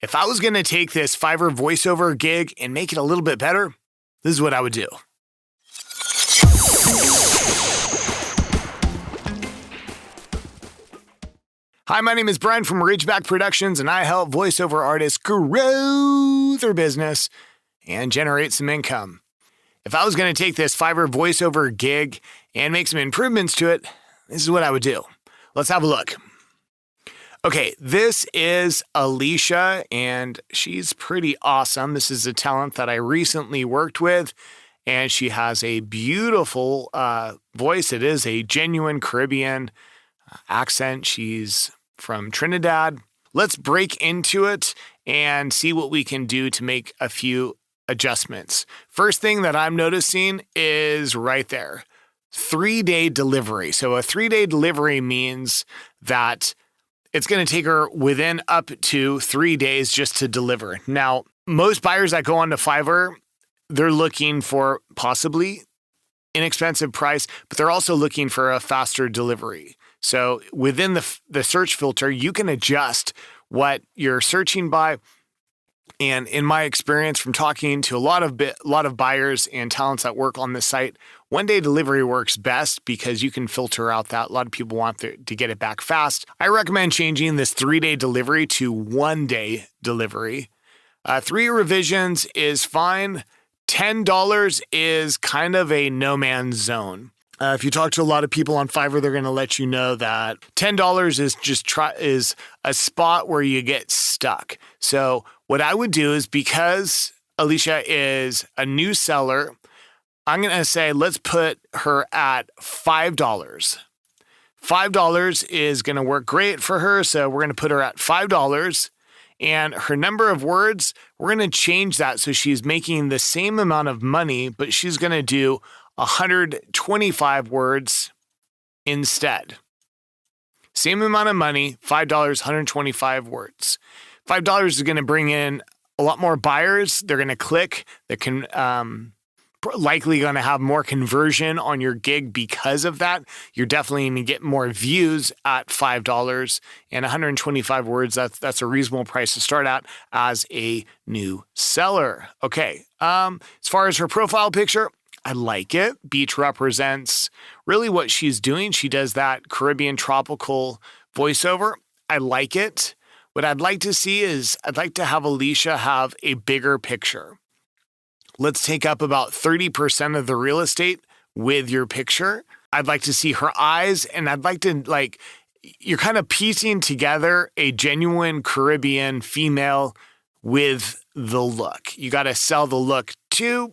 If I was going to take this Fiverr voiceover gig and make it a little bit better, this is what I would do. Hi, my name is Brian from Ridgeback Productions, and I help voiceover artists grow their business and generate some income. If I was going to take this Fiverr voiceover gig and make some improvements to it, this is what I would do. Let's have a look. Okay, this is Alicia, and she's pretty awesome. This is a talent that I recently worked with, and she has a beautiful voice. It is a genuine Caribbean accent. She's from Trinidad. Let's break into it and see what we can do to make a few adjustments. First thing that I'm noticing is right there, 3-day delivery. So a 3-day delivery means that it's going to take her within up to 3 days just to deliver. Now, most buyers that go onto Fiverr, they're looking for possibly inexpensive price, but they're also looking for a faster delivery. So within the search filter, you can adjust what you're searching by. And in my experience from talking to a lot of buyers and talents that work on the site, 1-day delivery works best because you can filter out that. A lot of people want to get it back fast. I recommend changing this 3-day delivery to 1-day delivery. 3 revisions is fine. $10 is kind of a no man's zone. If you talk to a lot of people on Fiverr, they're going to let you know that $10 is a spot where you get stuck. So what I would do is, because Alicia is a new seller, I'm going to say let's put her at $5. $5 is going to work great for her, so we're going to put her at $5. And her number of words, we're going to change that so she's making the same amount of money, but she's going to do 125 words instead. Same amount of money, $5, 125 words. $5 is going to bring in a lot more buyers. They're going to click. They can likely going to have more conversion on your gig because of that. You're definitely going to get more views at $5 and 125 words. That's a reasonable price to start at as a new seller. Okay. As far as her profile picture, I like it. Beach represents really what she's doing. She does that Caribbean tropical voiceover. I like it. What I'd like to see is I'd like to have Alicia have a bigger picture. Let's take up about 30% of the real estate with your picture. I'd like to see her eyes, and I'd like to, you're kind of piecing together a genuine Caribbean female with the look. You got to sell the look too.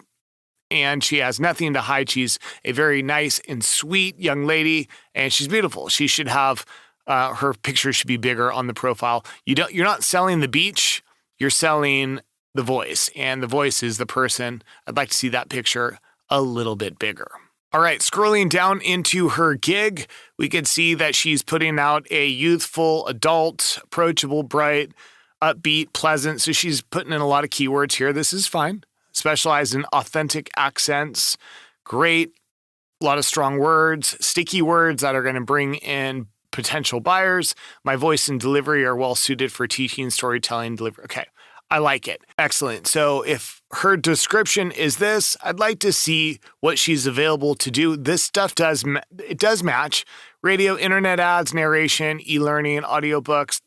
And she has nothing to hide. She's a very nice and sweet young lady, and she's beautiful. She should have her picture should be bigger on the profile. You're not selling the beach. You're selling the voice, and the voice is the person. I'd like to see that picture a little bit bigger. All right, scrolling down into her gig, we could see that she's putting out a youthful, adult, approachable, bright, upbeat, pleasant. So she's putting in a lot of keywords here. This is fine. Specialize in authentic accents. Great. A lot of strong words, sticky words that are going to bring in potential buyers. My voice and delivery are well suited for teaching, storytelling, delivery. Okay. I like it. Excellent. So if her description is this, I'd like to see what she's available to do. This stuff does match. Radio, internet ads, narration, e-learning, audiobooks.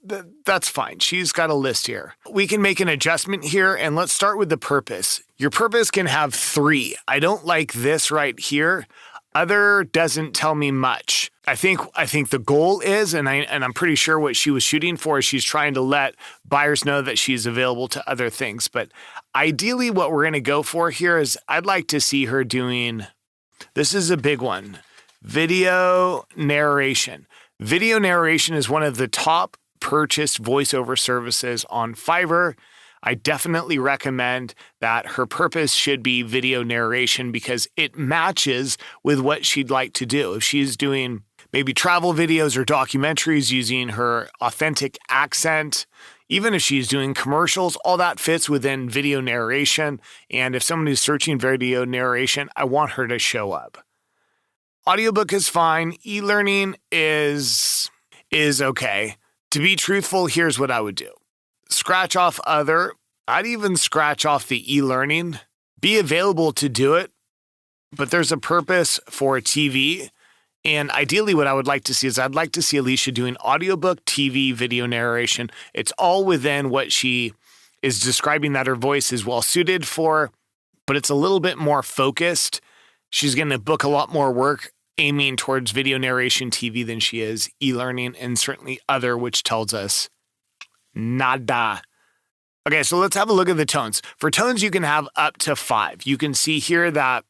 That's fine. She's got a list here. We can make an adjustment here, and let's start with the purpose. Your purpose can have 3. I don't like this right here. Other doesn't tell me much. I think the goal is, and I'm pretty sure what she was shooting for is she's trying to let buyers know that she's available to other things. But ideally what we're going to go for here is I'd like to see her doing, this is a big one, video narration. Video narration is one of the top purchased voiceover services on Fiverr. I definitely recommend that her purpose should be video narration because it matches with what she'd like to do. If she's doing maybe travel videos or documentaries using her authentic accent, even if she's doing commercials, all that fits within video narration. And if someone is searching video narration, I want her to show up. Audiobook is fine. E-learning is okay. To be truthful, here's what I would do. scratch off other. I'd even scratch off the e-learning. Be available to do it, but there's a purpose for TV. And ideally what I would like to see is I'd like to see Alicia doing audiobook, TV, video narration. It's all within what she is describing that her voice is well suited for, but it's a little bit more focused. She's going to book a lot more work aiming towards video narration TV than she is e-learning, and certainly other, which tells us nada. Okay, so let's have a look at the tones. For tones, you can have up to 5. You can see here that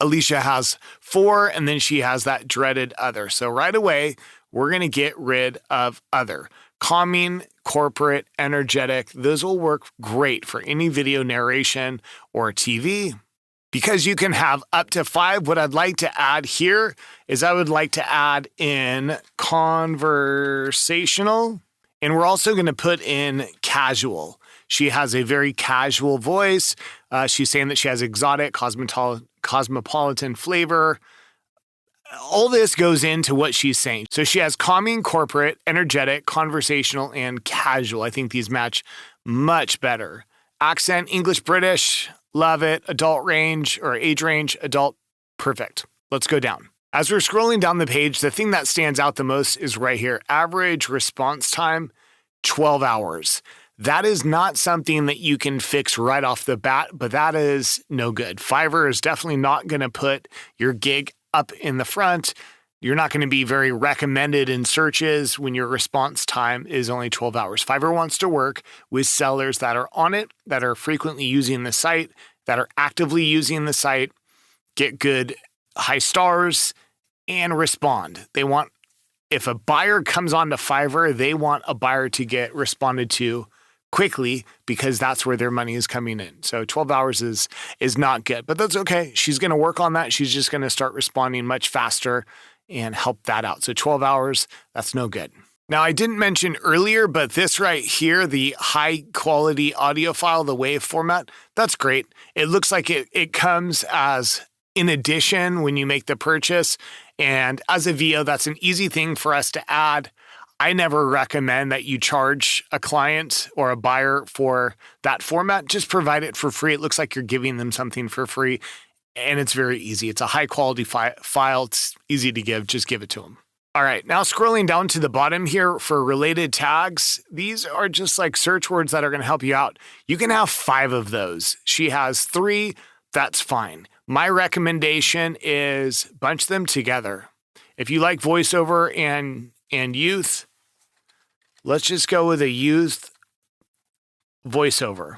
Alicia has 4, and then she has that dreaded other. So right away, we're going to get rid of other. Calming, corporate, energetic, those will work great for any video narration or TV. Because you can have up to 5, what I'd like to add here is I would like to add in conversational, and we're also going to put in casual. She has a very casual voice. She's saying that she has exotic, cosmopolitan flavor. All this goes into what she's saying. So she has calming, corporate, energetic, conversational, and casual. I think these match much better. Accent, English, British, love it. Adult range or age range, adult, perfect. Let's go down. As we're scrolling down the page, the thing that stands out the most is right here. Average response time, 12 hours. That is not something that you can fix right off the bat, but that is no good. Fiverr is definitely not going to put your gig up in the front. You're not going to be very recommended in searches when your response time is only 12 hours. Fiverr wants to work with sellers that are on it, that are frequently using the site, that are actively using the site, get good high stars, and respond. They want, if a buyer comes onto Fiverr, they want a buyer to get responded to quickly because that's where their money is coming in. So 12 hours is not good, but that's okay. She's going to work on that. She's just going to start responding much faster and help that out. So 12 hours, that's no good. Now, I didn't mention earlier, but this right here, the high quality audio file, the WAV format, that's great. It looks like it comes as in addition when you make the purchase. And as a VO, that's an easy thing for us to add. I never recommend that you charge a client or a buyer for that format. Just provide it for free. It looks like you're giving them something for free, and it's very easy. It's a high quality file. It's easy to give. Just give it to them. All right, now scrolling down to the bottom here for related tags, these are just like search words that are going to help you out. You can have 5 of those. She has 3, that's fine. My recommendation is bunch them together. If you like voiceover and youth, let's just go with a youth voiceover.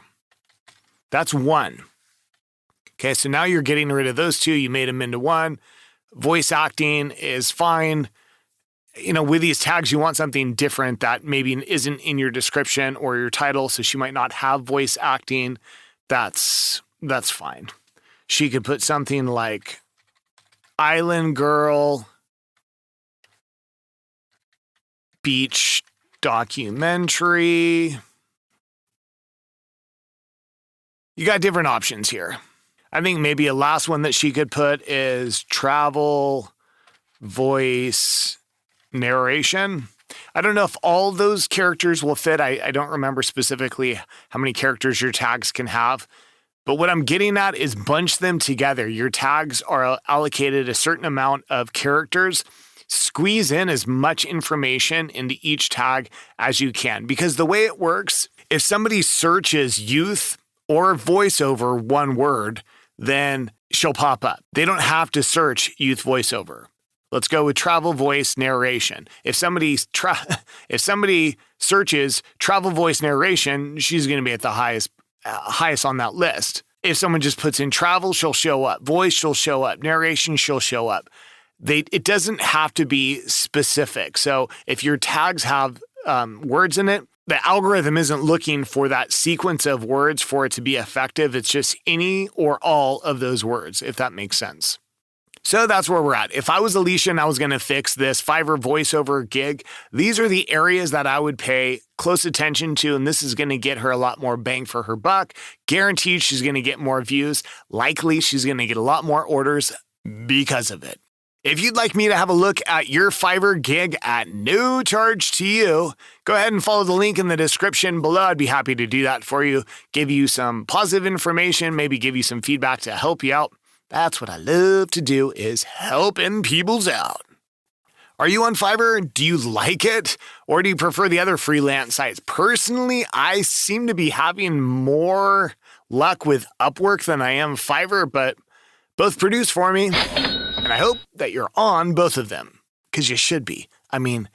That's 1. Okay, so now you're getting rid of those 2. You made them into 1. Voice acting is fine. You know, with these tags, you want something different that maybe isn't in your description or your title, so she might not have voice acting. That's fine. She could put something like Island Girl, Beach Documentary. You got different options here. I think maybe a last one that she could put is travel, voice, narration. I don't know if all those characters will fit. I don't remember specifically how many characters your tags can have. But what I'm getting at is bunch them together. Your tags are allocated a certain amount of characters. Squeeze in as much information into each tag as you can. Because the way it works, if somebody searches youth or voiceover one word, then she'll pop up. They don't have to search youth voiceover. Let's go with travel voice narration. If somebody searches travel voice narration, she's going to be at the highest on that list. If someone just puts in travel, she'll show up. Voice, she'll show up. Narration, she'll show up. It doesn't have to be specific. So if your tags have words in it, the algorithm isn't looking for that sequence of words for it to be effective. It's just any or all of those words, if that makes sense. So that's where we're at. If I was Alicia and I was going to fix this Fiverr Voice-Over Gig, these are the areas that I would pay close attention to, and this is going to get her a lot more bang for her buck. Guaranteed she's going to get more views. Likely she's going to get a lot more orders because of it. If you'd like me to have a look at your Fiverr gig at no charge to you, go ahead and follow the link in the description below. I'd be happy to do that for you, give you some positive information, maybe give you some feedback to help you out. That's what I love to do, is helping people's out. Are you on Fiverr? Do you like it? Or do you prefer the other freelance sites? Personally, I seem to be having more luck with UpWork than I am Fiverr, but both produce for me. And I hope that you're on both of them, because you should be. I mean,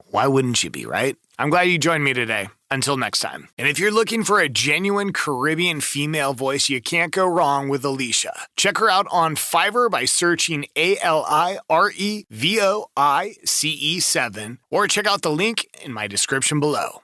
why wouldn't you be, right? I'm glad you joined me today. Until next time. And if you're looking for a genuine Caribbean female voice, you can't go wrong with Alicia. Check her out on Fiverr by searching ALIREVOICE7, or check out the link in my description below.